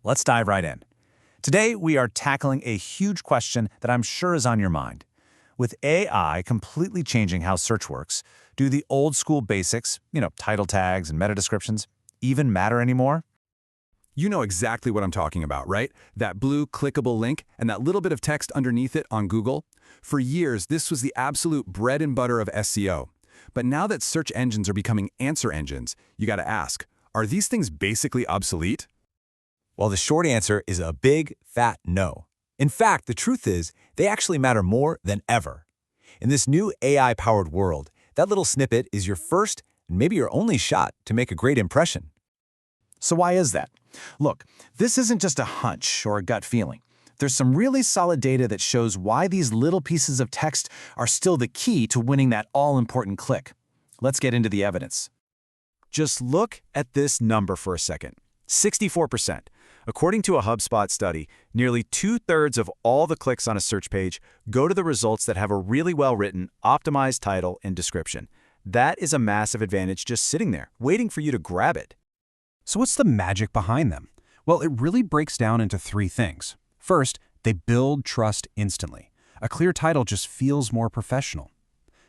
let's dive right in. Today, we are tackling a huge question that I'm sure is on your mind. With AI completely changing how search works, do the old school basics, title tags and meta descriptions, even matter anymore? You know exactly what I'm talking about, right? That blue clickable link and that little bit of text underneath it on Google. For years, this was the absolute bread and butter of SEO. But now that search engines are becoming answer engines, you gotta ask, are these things basically obsolete? Well, the short answer is a big, fat no. In fact, the truth is, they actually matter more than ever. In this new AI-powered world, that little snippet is your first and maybe your only shot to make a great impression. So why is that? Look, this isn't just a hunch or a gut feeling. There's some really solid data that shows why these little pieces of text are still the key to winning that all-important click. Let's get into the evidence. Just look at this number for a second. 64%. According to a HubSpot study, nearly 2/3 of all the clicks on a search page go to the results that have a really well-written, optimized title and description. That is a massive advantage just sitting there, waiting for you to grab it. So what's the magic behind them? Well, it really breaks down into three things. First, they build trust instantly. A clear title just feels more professional.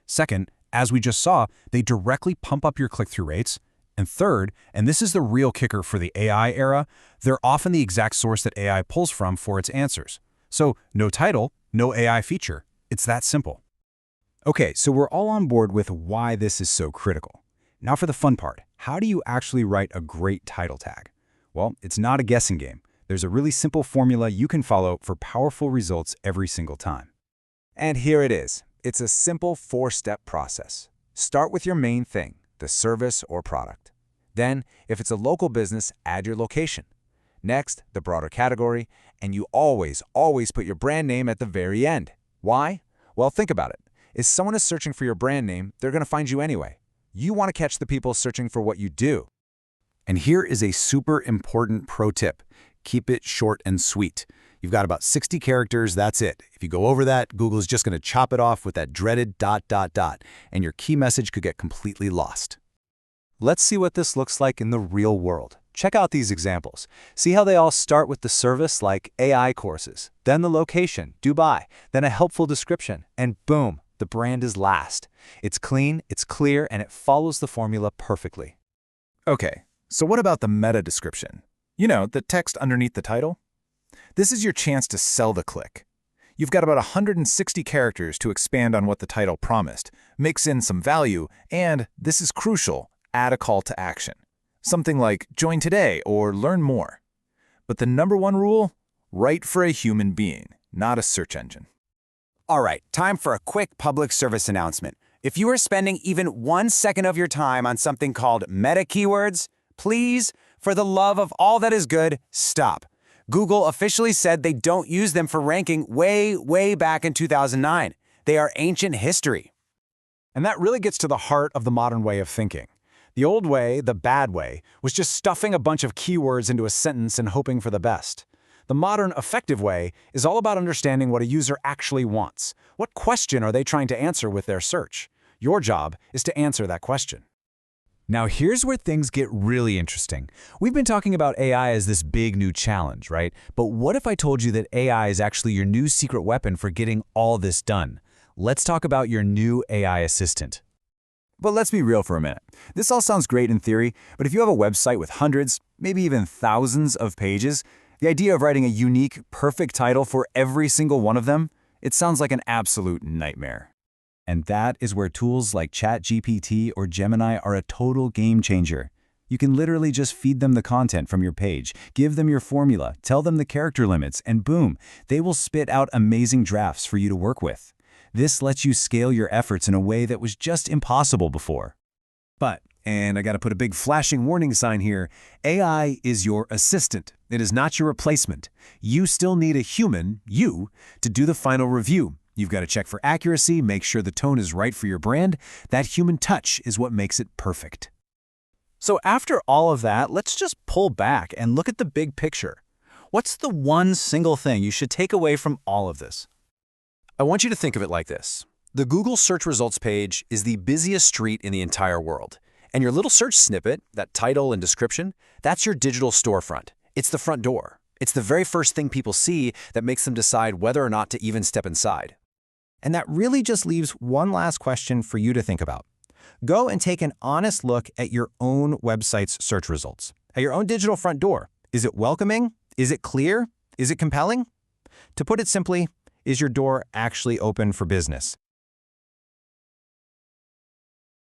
Second, as we just saw, they directly pump up your click-through rates. And third, and this is the real kicker for the AI era, they're often the exact source that AI pulls from for its answers. So no title, no AI feature. It's that simple. Okay, so we're all on board with why this is so critical. Now for the fun part. How do you actually write a great title tag? Well, it's not a guessing game. There's a really simple formula you can follow for powerful results every single time. And here it is. It's a simple 4-step process. Start with your main thing, the service or product. Then, if it's a local business, add your location. Next, the broader category, and you always put your brand name at the very end. Why? Well, think about it. If someone is searching for your brand name, they're going to find you anyway. You want to catch the people searching for what you do. And here is a super important pro tip. Keep it short and sweet. You've got about 60 characters, that's it. If you go over that, Google's just going to chop it off with that dreaded ... and your key message could get completely lost. Let's see what this looks like in the real world. Check out these examples. See how they all start with the service like AI courses, then the location, Dubai, then a helpful description, and boom, the brand is last. It's clean, it's clear, and it follows the formula perfectly. Okay, so what about the meta description? The text underneath the title? This is your chance to sell the click. You've got about 160 characters to expand on what the title promised, mix in some value, and, this is crucial, add a call to action. Something like, join today or learn more. But the number one rule? Write for a human being, not a search engine. All right, time for a quick public service announcement. If you are spending even 1 second of your time on something called meta keywords, please, for the love of all that is good, stop. Google officially said they don't use them for ranking way back in 2009. They are ancient history. And that really gets to the heart of the modern way of thinking. The old way, the bad way, was just stuffing a bunch of keywords into a sentence and hoping for the best. The modern, effective way is all about understanding what a user actually wants. What question are they trying to answer with their search? Your job is to answer that question. Now here's where things get really interesting. We've been talking about AI as this big new challenge, right? But what if I told you that AI is actually your new secret weapon for getting all this done? Let's talk about your new AI assistant. But let's be real for a minute. This all sounds great in theory, but if you have a website with hundreds, maybe even thousands of pages, the idea of writing a unique, perfect title for every single one of them, it sounds like an absolute nightmare. And that is where tools like ChatGPT or Gemini are a total game changer. You can literally just feed them the content from your page, give them your formula, tell them the character limits, and boom, they will spit out amazing drafts for you to work with. This lets you scale your efforts in a way that was just impossible before. But, and I gotta put a big flashing warning sign here, AI is your assistant. It is not your replacement. You still need a human, you, to do the final review. You've got to check for accuracy, make sure the tone is right for your brand. That human touch is what makes it perfect. So after all of that, let's just pull back and look at the big picture. What's the one single thing you should take away from all of this? I want you to think of it like this. The Google search results page is the busiest street in the entire world. And your little search snippet, that title and description, that's your digital storefront. It's the front door. It's the very first thing people see that makes them decide whether or not to even step inside. And that really just leaves one last question for you to think about. Go and take an honest look at your own website's search results, at your own digital front door. Is it welcoming? Is it clear? Is it compelling? To put it simply, is your door actually open for business?